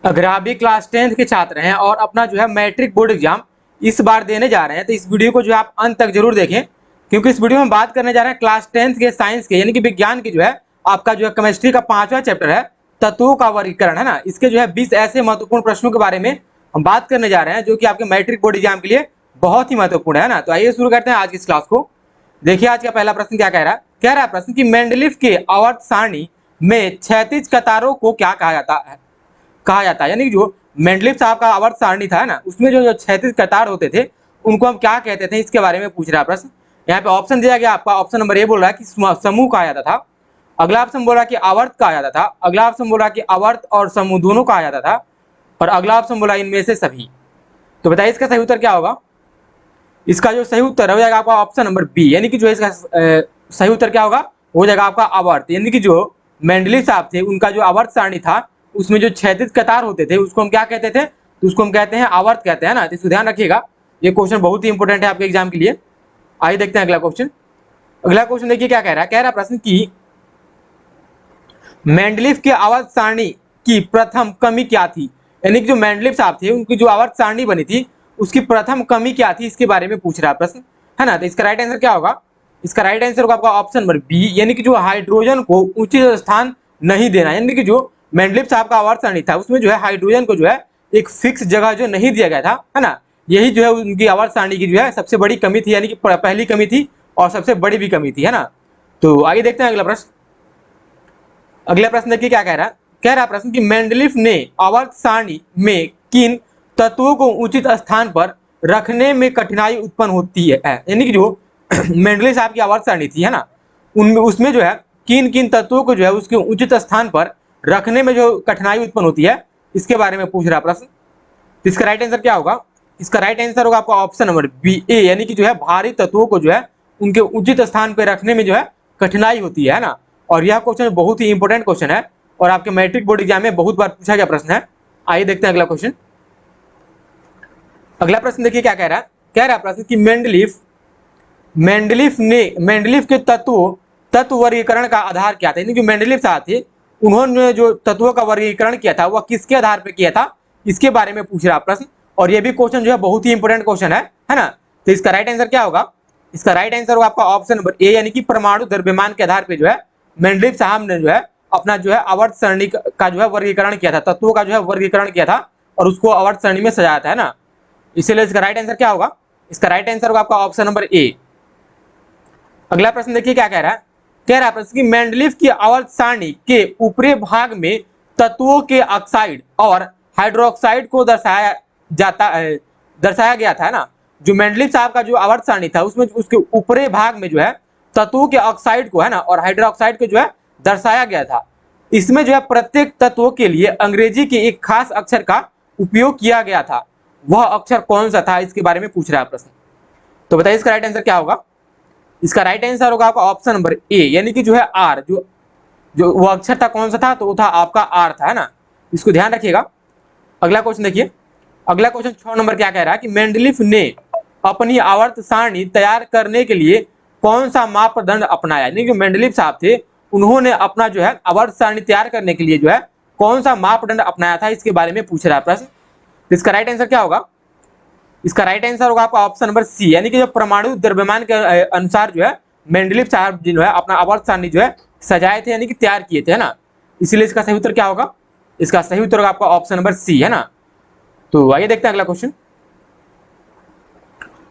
अगर आप भी क्लास 10th के छात्र हैं और अपना जो है मैट्रिक बोर्ड एग्जाम इस बार देने जा रहे हैं तो इस वीडियो को जो है आप अंत तक जरूर देखें, क्योंकि इस वीडियो में बात करने जा रहे हैं क्लास 10th के साइंस के यानी कि विज्ञान की जो है आपका जो है केमिस्ट्री का 5वां चैप्टर है तत्वों का वर्गीकरण, है ना। इसके जो है 20 ऐसे महत्वपूर्ण प्रश्नों के बारे में हम बात करने जा रहे हैं जो कि आपके मैट्रिक बोर्ड एग्जाम के लिए बहुत ही महत्वपूर्ण है ना। तो आइए शुरू करते हैं आज की इस क्लास को। देखिए आज का पहला प्रश्न क्या कह रहा है। कह रहा है प्रश्न कि मेंडलीफ के आवर्त सारणी में क्षैतिज कतारों को क्या कहा जाता है, यानी कि जो मेंडलीफ साहब का आवर्त सारणी था ना, उसमें जो क्षैतिज कतार होते थे उनको हम क्या कहते थे, इसके बारे में पूछ रहा है प्रश्न। यहाँ पे ऑप्शन दिया गया आपका, ऑप्शन नंबर ए बोल रहा है कि समूह कहा जाता था, अगला ऑप्शन बोल रहा है कि आवर्त कहा जाता था, अगला ऑप्शन बोल रहा है कि आवर्त और समूह दोनों कहा जाता था, और अगला ऑप्शन बोला इनमें से सभी। तो बताइए इसका सही उत्तर क्या होगा। इसका जो सही उत्तर हो जाएगा आपका ऑप्शन नंबर बी, यानी कि जो इसका सही उत्तर क्या होगा, हो जाएगा आपका आवर्त। यानी कि जो मेंडलीफ साहब थे उनका जो आवर्त सारणी था उसमें जो क्षैतिज कतार होते थे उसको हम क्या कहते थे, तो उसको हम कहते हैं आवर्त कहते हैं ना। तो इसको ध्यान रखिएगा, ये क्वेश्चन बहुत ही इंपॉर्टेंट है आपके एग्जाम के लिए। आइए देखते हैं अगला क्वेश्चन। अगला क्वेश्चन देखिए क्या कह रहा है। कह रहा है प्रश्न की मेंडलीफ के आवर्त सारणी की प्रथम कमी क्या थी, यानी कि जो मेंडलीफ साहब थे उनकी जो आवर्त सारणी बनी थी उसकी प्रथम कमी क्या थी, इसके बारे में पूछ रहा है प्रश्न, है ना। तो इसका राइट आंसर क्या होगा, इसका राइट आंसर होगा आपका ऑप्शन नंबर बी, यानी कि जो हाइड्रोजन को उचित स्थान नहीं देना। यानी कि जो मेंडलीफ साहब का आवर्त सारणी था उसमें जो है हाइड्रोजन को जो है एक फिक्स जगह जो नहीं दिया गया था, है ना। यही जो है उनकी आवर्त सारणी की जो है सबसे बड़ी कमी थी, यानी कि पहली कमी थी और सबसे बड़ी भी कमी थी, है ना। तो आइए देखते हैं अगला प्रश्न। अगला प्रश्न देखिए क्या कह रहा है। कह रहा है प्रश्न कि मेंडलीफ ने आवर्त सारणी में किन तत्वों को उचित स्थान पर रखने में कठिनाई उत्पन्न होती है, यानी कि जो मेंडलीफ साहब की आवर्त सारणी थी, है ना, उनमें उसमें जो है किन किन तत्वों को जो है उसके उचित स्थान पर रखने में जो कठिनाई उत्पन्न होती है इसके बारे में पूछ रहा प्रश्न। इसका राइट आंसर क्या होगा, इसका राइट आंसर होगा आपका ऑप्शन नंबर बी ए, यानी कि जो है भारी तत्वों को जो है उनके उचित स्थान पर रखने में जो है कठिनाई होती है ना। और यह क्वेश्चन बहुत ही इंपॉर्टेंट क्वेश्चन है और आपके मैट्रिक बोर्ड एग्जाम में बहुत बार पूछा गया प्रश्न है। आइए देखते हैं अगला क्वेश्चन। अगला प्रश्न देखिए क्या कह रहा है। कह रहा है प्रश्न कि मेंडलीफ के तत्व वर्गीकरण का आधार क्या था, यानी कि मेंडलीफ साहब थे उन्होंने जो तत्वों का वर्गीकरण किया था वह किसके आधार पर किया था, इसके बारे में पूछ रहा प्रश्न। और यह भी क्वेश्चन जो है बहुत ही इंपॉर्टेंट क्वेश्चन है ना। तो इसका राइट आंसर क्या होगा, इसका राइट आंसर होगा आपका ऑप्शन नंबर ए, यानी कि परमाणु द्रव्यमान के आधार पर जो है मेंडलीफ साहब ने जो है अपना जो है आवर्त सारणी का जो है वर्गीकरण किया था, तत्वों का जो है वर्गीकरण किया था और उसको आवर्त सारणी में सजाया था, है ना। इसीलिए इसका राइट आंसर क्या होगा, इसका राइट आंसर होगा आपका ऑप्शन नंबर ए। अगला प्रश्न देखिए क्या कह रहा है। कह रहा है प्रश्न कि मेंडलीफ की आवर्त सारणी के ऊपरी भाग में तत्वों के ऑक्साइड और हाइड्रोक्साइड को दर्शाया गया था, है ना। जो मेंडलीफ साहब का जो आवर्त सारणी था उसमें उसके ऊपरी भाग में जो है तत्वों के ऑक्साइड को, है ना, और हाइड्रोक्साइड को जो है दर्शाया गया था। इसमें जो है प्रत्येक तत्वों के लिए अंग्रेजी के एक खास अक्षर का उपयोग किया गया था, वह अक्षर कौन सा था, इसके बारे में पूछ रहा है प्रश्न। तो बताइए इसका राइट आंसर क्या होगा। इसका राइट आंसर होगा आपका ऑप्शन नंबर ए, यानी कि जो है आर, जो वो अक्षर था कौन सा था, तो वो था आपका आर था, है ना। इसको ध्यान रखिएगा। अगला क्वेश्चन देखिए। अगला क्वेश्चन 6 नंबर क्या कह रहा है कि मेंडलीफ ने अपनी आवर्त सारणी तैयार करने के लिए कौन सा मापदंड अपनाया, यानी कि मेंडलीफ साहब थे उन्होंने अपना जो है आवर्त सारणी तैयार करने के लिए जो है कौन सा मापदंड अपनाया था, इसके बारे में पूछ रहा है प्रश्न। इसका राइट आंसर क्या होगा, इसका राइट आंसर होगा आपका ऑप्शन नंबर सी, यानी कि जो परमाणु द्रव्यमान के अनुसार जो है मेंडलीफ साहब जो है अपना आवर्त सारणी जो है सजाए थे, यानी कि तैयार किए थे, है ना। इसलिए इसका सही उत्तर क्या होगा, इसका सही उत्तर होगा आपका ऑप्शन नंबर सी, है ना। तो आइए देखते हैं अगला क्वेश्चन।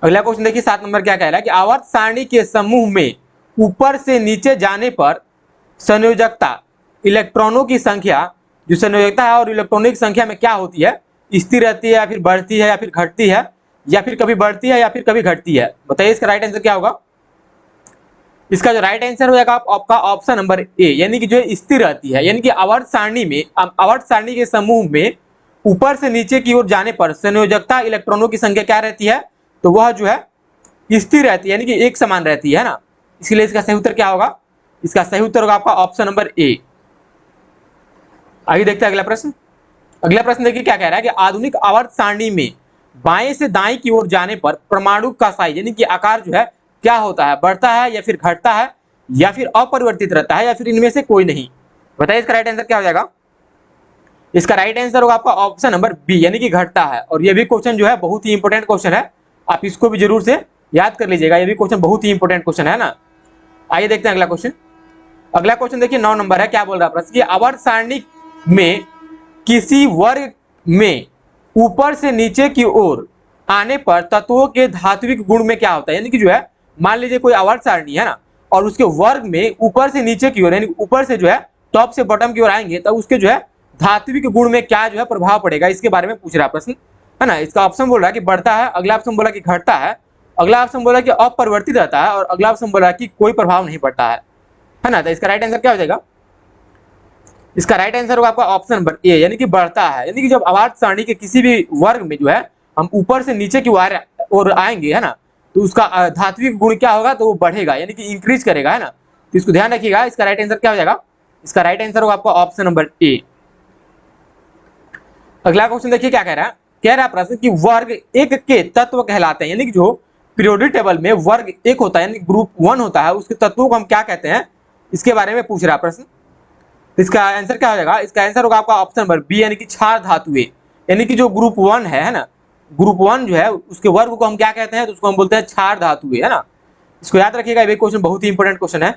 अगला क्वेश्चन देखिए 7 नंबर क्या कह रहा है कि आवर्त सारणी के समूह में ऊपर से नीचे जाने पर संयोजकता इलेक्ट्रॉनों की संख्या, जो संयोजकता है और इलेक्ट्रॉनों की संख्या में क्या होती है, स्थिर रहती है या फिर बढ़ती है या फिर घटती है, या फिर कभी बढ़ती है या फिर कभी घटती है। बताइए इसका राइट आंसर क्या होगा। इसका जो राइट आंसर हो जाएगा आपका ऑप्शन नंबर ए, यानी कि जो स्थिर रहती है, यानी कि आवर्त सारणी में, आवर्त सारणी के समूह में ऊपर से नीचे की ओर जाने पर संयोजकता इलेक्ट्रॉनों की संख्या क्या रहती है, तो वह जो है स्थिर रहती है, यानी कि एक समान रहती है ना। इसलिए इसका सही उत्तर क्या होगा, इसका सही उत्तर होगा आपका ऑप्शन नंबर ए। आइए देखते हैं अगला प्रश्न। अगला प्रश्न देखिए क्या कह रहा है कि आधुनिक आवर्त सारणी में बाएं से दाएं की ओर जाने पर परमाणु का साइज, यानी कि आकार जो है क्या होता है, बढ़ता है या फिर घटता है या फिर अपरिवर्तित रहता है या फिर इनमें से कोई नहीं। बताइए इसका राइट आंसर क्या हो जाएगा। इसका राइट आंसर होगा आपका ऑप्शन नंबर बी, यानी कि घटता है। और ये भी क्वेश्चन जो है बहुत ही इंपॉर्टेंट क्वेश्चन है, आप इसको भी जरूर से याद कर लीजिएगा, ये भी क्वेश्चन बहुत ही इंपॉर्टेंट क्वेश्चन है ना। आइए देखते हैं अगला क्वेश्चन। अगला क्वेश्चन देखिए 9 नंबर है, क्या बोल रहा है प्रश्न कि आवर्त सारणी में किसी वर्ग में ऊपर से नीचे की ओर आने पर तत्वों के धात्विक गुण में क्या होता है। यानी कि जो है मान लीजिए कोई आवर्त सारणी है ना, और उसके वर्ग में ऊपर से नीचे की ओर, यानी ऊपर से जो है टॉप से बॉटम की ओर आएंगे, तब उसके जो है धात्विक गुण में क्या जो है प्रभाव पड़ेगा, इसके बारे में पूछ रहा है प्रश्न, है ना। इसका ऑप्शन बोल रहा है कि बढ़ता है, अगला ऑप्शन बोला कि घटता है, अगला ऑप्शन बोला कि अपरिवर्तित रहता है, और अगला ऑप्शन बोला कि कोई प्रभाव नहीं पड़ता है ना। तो इसका राइट आंसर क्या हो जाएगा? इसका राइट आंसर होगा आपका ऑप्शन नंबर ए, यानी कि बढ़ता है। यानी कि जब आवर्त सारणी के किसी भी वर्ग में जो है हम ऊपर से नीचे की ओर आएंगे, है ना, तो उसका धात्विक गुण क्या होगा, तो वो बढ़ेगा, यानी कि इंक्रीज करेगा, है ना। तो इसको ध्यान रखिएगा। इसका राइट आंसर क्या हो जाएगा? इसका राइट आंसर होगा आपका ऑप्शन नंबर ए। अगला क्वेश्चन देखिए क्या कह रहा है। कह रहा है प्रश्न कि वर्ग एक के तत्व कहलाते हैं, यानी कि जो पीरियोडिक टेबल में वर्ग एक होता है, यानी ग्रुप 1 होता है, उसके तत्वों को हम क्या कहते हैं, इसके बारे में पूछ रहा है प्रश्न। इसका आंसर क्या हो जाएगा? इसका आंसर होगा आपका ऑप्शन नंबर बी, यानी कि क्षार धातुएं। यानी कि जो ग्रुप 1 है ना, ग्रुप 1 जो है उसके वर्ग को हम क्या कहते हैं, तो उसको हम बोलते हैं क्षार धातुएं, है ना। इसको याद रखिएगा, ये क्वेश्चन बहुत ही इंपॉर्टेंट क्वेश्चन है।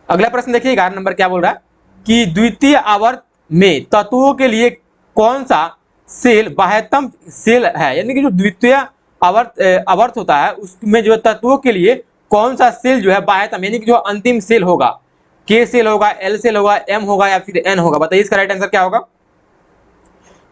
अगला प्रश्न देखिए 11 नंबर क्या बोल रहा है कि द्वितीय आवर्त में तत्वों के लिए कौन सा सेल बाह्यतम सेल है। यानी कि जो द्वितीय आवर्त होता है उसमें जो तत्वों के लिए कौन सा सेल जो है बाह्यतम, यानी कि जो अंतिम सेल होगा, के सेल होगा, एल सेल होगा, एम होगा या फिर एन होगा। बताइए इसका राइट आंसर क्या होगा?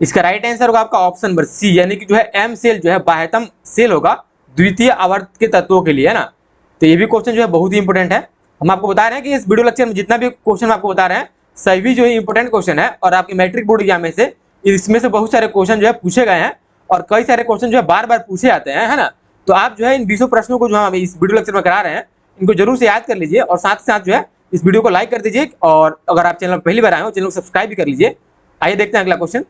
इसका राइट आंसर होगा आपका ऑप्शन नंबर सी, यानी कि जो है एम सेल जो है बाह्यतम सेल होगा द्वितीय आवर्त के तत्वों के लिए, है ना। तो ये भी क्वेश्चन जो है बहुत ही इंपॉर्टेंट है। हम आपको बता रहे हैं कि इस वीडियो लेक्चर में जितना भी क्वेश्चन आपको बता रहे हैं सभी जो है इंपॉर्टेंट क्वेश्चन है, और आपके मैट्रिक बोर्ड एग्जाम में से इसमें से बहुत सारे क्वेश्चन जो है पूछे गए हैं, और कई सारे क्वेश्चन जो है बार बार पूछे जाते हैं, है ना। तो आप जो है इन 20 प्रश्नों को जो हम इस वीडियो लेक्चर में करा रहे हैं इनको जरूर से याद कर लीजिए, और साथ ही साथ जो है इस वीडियो को लाइक कर दीजिए, और अगर आप चैनल पर पहली बार आए हो चैनल को सब्सक्राइब भी कर लीजिए। आइए देखते हैं अगला क्वेश्चन।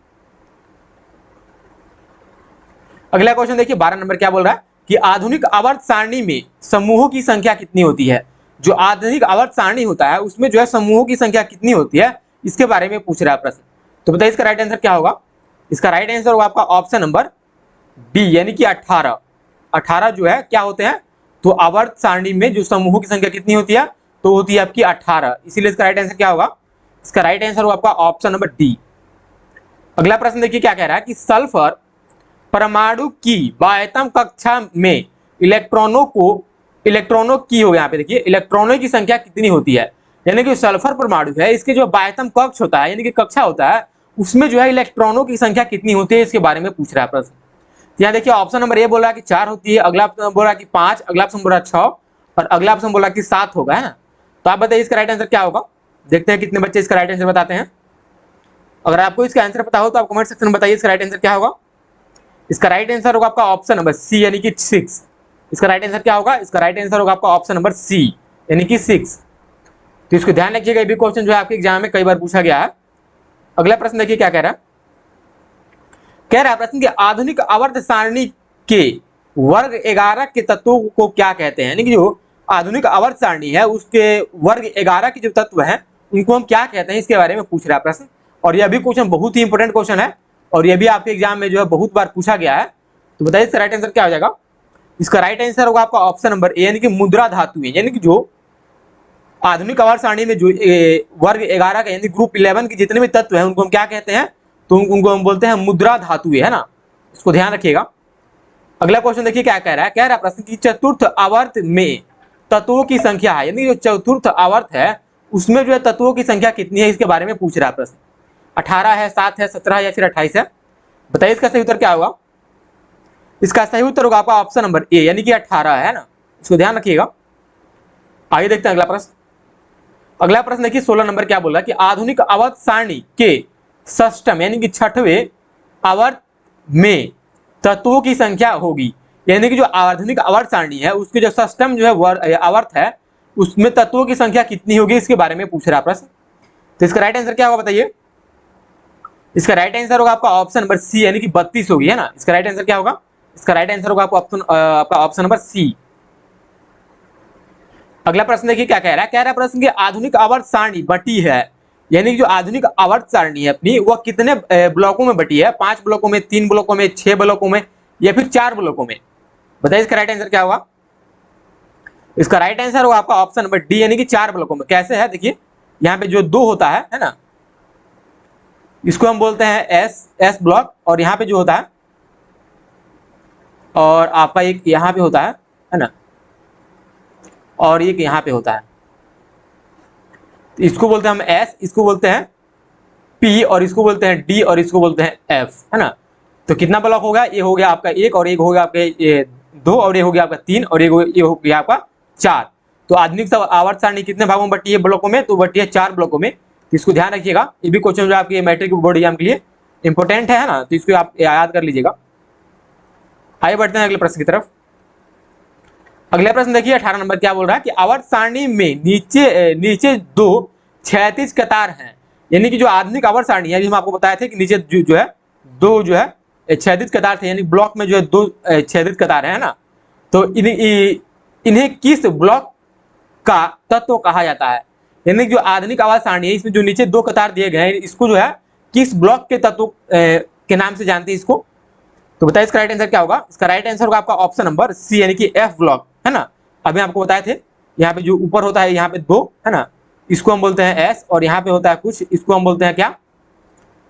अगला क्वेश्चन देखिए 12 नंबर क्या बोल रहा है कि आधुनिक आवर्त सारणी में समूहों की संख्या कितनी होती है। जो आधुनिक आवर्त सारणी होता है उसमें जो है समूहों की संख्या कितनी होती है, इसके बारे में पूछ रहा है प्रश्न। तो बताइए इसका राइट आंसर क्या होगा? इसका राइट आंसर होगा आपका ऑप्शन नंबर बी, यानी कि 18। 18 जो है क्या होते हैं, तो आवर्त सारणी में जो समूहों की संख्या कितनी होती है, तो होती है आपकी 18। इसीलिए इसका राइट आंसर क्या होगा? इसका राइट आंसर होगा आपका ऑप्शन नंबर डी। अगला प्रश्न देखिए क्या कह रहा है कि सल्फर परमाणु की बाह्यतम कक्षा में इलेक्ट्रॉनों की हो, यहाँ पे देखिए इलेक्ट्रॉनों की संख्या कितनी होती है। यानी कि सल्फर परमाणु है इसके जो बाह्यतम कक्ष होता है, यानी कि कक्षा होता है, उसमें जो है इलेक्ट्रॉनों की संख्या कितनी होती है, इसके बारे में पूछ रहा है प्रश्न। यहाँ देखिए ऑप्शन नंबर ए बोला कि 4 होती है, अगला ऑप्शन बोला कि 5, अगला ऑप्शन बोला 6, और अगला ऑप्शन बोला कि 7 होगा, है ना। तो आप बताइए इसका राइट आंसर क्या होगा? देखते हैं कितने बच्चे इसका राइट आंसर बताते हैं। अगर आपको इसका आंसर पता हो तो आप कमेंट सेक्शन में बताइए इसका राइट आंसर क्या होगा। इसका राइट आंसर होगा आपका ऑप्शन नंबर सी, यानी कि 6। इसका राइट आंसर क्या होगा? इसका राइट आंसर होगा आपका ऑप्शन नंबर सी, यानी कि 6। तो इसको ध्यान रखिएगा, ये भी क्वेश्चन जो है आपके एग्जाम में कई बार पूछा गया है। अगला प्रश्न देखिए क्या कह रहा है। कह रहा है प्रश्न कि आधुनिक आवर्त सारणी के वर्ग 11 के तत्वों को क्या कहते हैं। यानी कि जो आधुनिक आवर्त सारणी है उसके वर्ग 11 के जो तत्व हैं उनको हम क्या कहते हैं, इसके बारे में पूछ रहा है प्रश्न। और यह भी क्वेश्चन बहुत ही इंपॉर्टेंट क्वेश्चन है, और यह भी आपके एग्जाम में जो है बहुत बार पूछा गया है। तो बताइए इसका राइट आंसर क्या हो जाएगा? इसका राइट आंसर होगा आपका ऑप्शन नंबर ए, यानी कि मुद्रा धातुएं। यानी कि जो आधुनिक आवर्त सारणी में जो वर्ग 11 का यानी ग्रुप 11 के जितने भी तत्व हैं उनको हम क्या कहते हैं, तो उनको हम बोलते हैं मुद्रा धातुएं, है ना। इसको ध्यान रखिएगा। अगला क्वेश्चन देखिए क्या कह रहा है। कह रहा है प्रश्न की चतुर्थ आवर्त में तत्वों की संख्या है, यानी जो चतुर्थ आवर्त है उसमें जो है तत्वों की संख्या कितनी है, इसके बारे में पूछ रहा है प्रश्न। 18 है, 7 है, 17 या फिर 28 है। बताइए इसका सही उत्तर क्या होगा? इसका सही उत्तर होगा आपका ऑप्शन नंबर ए, यानी कि 18 है ना। इसको ध्यान रखिएगा। आइए देखते हैं अगला प्रश्न। अगला प्रश्न देखिए 16 नंबर क्या बोल रहा है कि आधुनिक आवर्त सारणी के षष्ठम यानी कि 6वें आवर्त में तत्वों की संख्या होगी। यानी कि जो आधुनिक आवर्त सारणी है उसके जो षष्ठम जो है आवर्त है उसमें तत्वों की संख्या कितनी होगी, इसके बारे में पूछ रहा है प्रश्न। तो इसका राइट आंसर क्या होगा बताइए? इसका राइट आंसर होगा आपका ऑप्शन नंबर सी, यानी कि 32 होगी, है ना। इसका राइट आंसर क्या होगा? इसका राइट आंसर होगा आपका ऑप्शन नंबर सी। अगला प्रश्न देखिए क्या कह रहा है। कह रहा है प्रश्न की आधुनिक आवर्त सारणी बटी है यानी कि जो आधुनिक आवर्त सारणी है अपनी, वह कितने ब्लॉकों में बटी है? 5 ब्लॉकों में, 3 ब्लॉकों में, 6 ब्लॉकों में, या फिर 4 ब्लॉकों में? बताइए इसका राइट आंसर क्या होगा? इसका राइट आंसर होगा आपका ऑप्शन नंबर डी, यानी कि 4 ब्लॉकों में। कैसे है देखिए, यहाँ पे जो 2 होता है ना, इसको हम बोलते हैं एस ब्लॉक, और यहाँ पे जो होता है, और आपका एक यहाँ पे होता है ना, और एक यहाँ पे होता है, तो इसको बोलते हैं हम एस, इसको बोलते हैं पी, और इसको बोलते हैं डी, और इसको बोलते हैं एफ, है ना। तो कितना ब्लॉक हो गया? ये हो गया आपका 1, और एक हो गया आपका 2, और ये हो गया आपका 3, और ये हो गया आपका 4। तो आधुनिक आवर्त सारणी कितने भागों में बटी है? ब्लॉकों में, तो बटी है 4 ब्लॉकों में। तो इसको ध्यान रखिएगा, ये भी क्वेश्चन जो आपके मैट्रिक बोर्ड एग्जाम के लिए इंपॉर्टेंट है ना, तो इसको आप याद कर लीजिएगा। आइए बढ़ते हैं अगले प्रश्न की तरफ। अगला प्रश्न देखिए 18 नंबर क्या बोल रहा है कि आवर्त सारणी में नीचे 2 क्षैतिज कतार हैं। यानी कि जो आधुनिक आवर्त सारणी है, अभी हम आपको बताए थे कि नीचे जो है 2 जो है क्षैतिज कतार थे, यानी ब्लॉक में जो है 2 क्षैतिज कतार है ना। तो इन्हें किस ब्लॉक का तत्व कहा जाता है? यानी जो आधुनिक आवर्त सारणी है, इसमें जो नीचे 2 कतार दिए गए हैं, इसको जो है किस ब्लॉक के तत्व के नाम से जानते हैं इसको? तो बताइए इसका राइट आंसर क्या होगा? इसका राइट आंसर होगा आपका ऑप्शन नंबर सी, यानी कि एफ ब्लॉक, है ना। अभी आपको बताए थे, यहाँ पे जो ऊपर होता है, यहाँ पे 2 है ना, इसको हम बोलते हैं एस, और यहाँ पे होता है कुछ, इसको हम बोलते हैं क्या?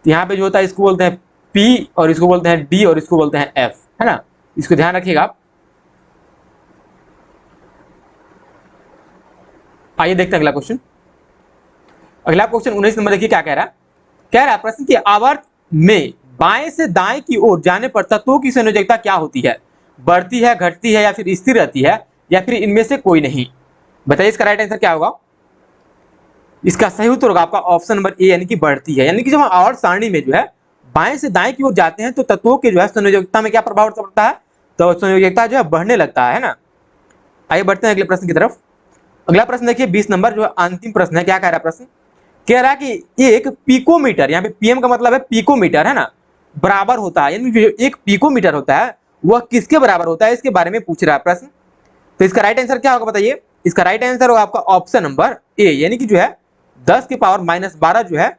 यहाँ पे जो होता है इसको बोलते हैं पी, और इसको बोलते हैं डी, और इसको बोलते हैं एफ, है ना। इसको ध्यान रखिएगा आप। आइए देखते हैं अगला क्वेश्चन। अगला क्वेश्चन 19 नंबर देखिए क्या कह रहा है। कह रहा है प्रश्न की आवर्त में बाएं से दाएं की ओर जाने पर तत्वों की संयोजकता क्या होती है? बढ़ती है, घटती है, या फिर स्थिर रहती है, या फिर इनमें से कोई नहीं? बताइए इसका राइट आंसर क्या होगा? इसका सही उत्तर होगा आपका ऑप्शन नंबर ए, यानी कि बढ़ती है। यानी कि जब हम आवर्त सारणी में जो है बाएं से दाएं की ओर जाते हैं, तो तत्वों के जो है संयोजकता में क्या प्रभाव पड़ता है? तो संयोजकता जो है बढ़ने लगता है ना। आइए बढ़ते हैं अगले प्रश्न की तरफ। अगला प्रश्न देखिए 20 नंबर, जो अंतिम प्रश्न है। क्या कह रहा है प्रश्न? कह रहा है कि एक पिकोमीटर, यहाँ पे पीएम का मतलब है पिकोमीटर, है ना, बराबर होता है, यानी जो एक पिकोमीटर होता है वह किसके बराबर होता है, इसके बारे में पूछ रहा है प्रश्न। तो इसका राइट आंसर क्या होगा बताइए? इसका राइट आंसर होगा आपका ऑप्शन नंबर ए, यानी कि जो है 10 की पावर -12 जो है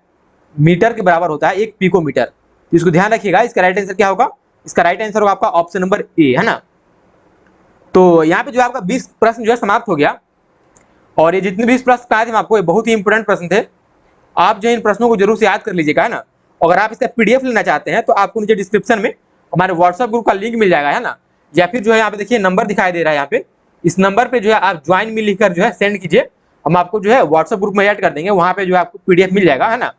मीटर के बराबर होता है एक पिकोमीटर। तो इसको ध्यान रखिएगा, इसका राइट आंसर क्या होगा? इसका राइट आंसर होगा आपका ऑप्शन नंबर ए, है ना। तो यहाँ पे जो आपका 20 प्रश्न जो है समाप्त हो गया, और ये जितने 20 प्रश्न आए थे आपको, ये बहुत ही इंपोर्टेंट प्रश्न थे। आप जो इन प्रश्नों को जरूर से याद कर लीजिएगा, है ना। अगर आप इसका पीडीएफ लेना चाहते हैं, तो आपको नीचे डिस्क्रिप्शन में हमारे व्हाट्सएप ग्रुप का लिंक मिल जाएगा, है ना, या फिर जो है यहाँ पे देखिए नंबर दिखाई दे रहा है, यहाँ पे इस नंबर पे जो है आप ज्वाइन में लिखकर जो है सेंड कीजिए, हम आपको जो है व्हाट्सएप ग्रुप में ऐड कर देंगे, वहाँ पे जो है आपको पीडीएफ मिल जाएगा, है ना।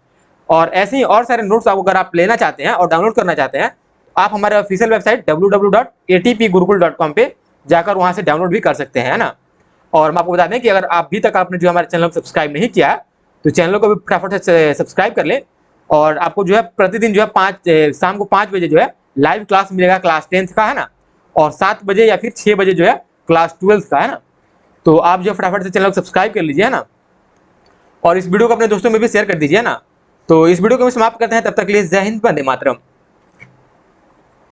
और ऐसे ही और सारे नोट्स अगर आप लेना चाहते हैं और डाउनलोड करना चाहते हैं, आप हमारे ऑफिशियल वेबसाइट www.atpgurukul.com पे जाकर वहाँ से डाउनलोड भी कर सकते हैं, है ना। और हम आपको बता दें कि अगर आप भी तक आपने जो हमारे चैनल को सब्सक्राइब नहीं किया है, तो चैनल को भी फटाफट से सब्सक्राइब कर ले। और आपको जो है प्रतिदिन जो है शाम को 5 बजे जो है लाइव क्लास मिलेगा क्लास 10th का, है ना, और 7 बजे या फिर 6 बजे जो है क्लास 12th का, है ना। तो आप जो फटाफट से चैनल को सब्सक्राइब कर लीजिए, है ना, और इस वीडियो को अपने दोस्तों में भी शेयर कर दीजिए, है ना। तो इस वीडियो को हम समाप्त करते हैं, तब तक के लिए जय हिंद, वंदे मातरम।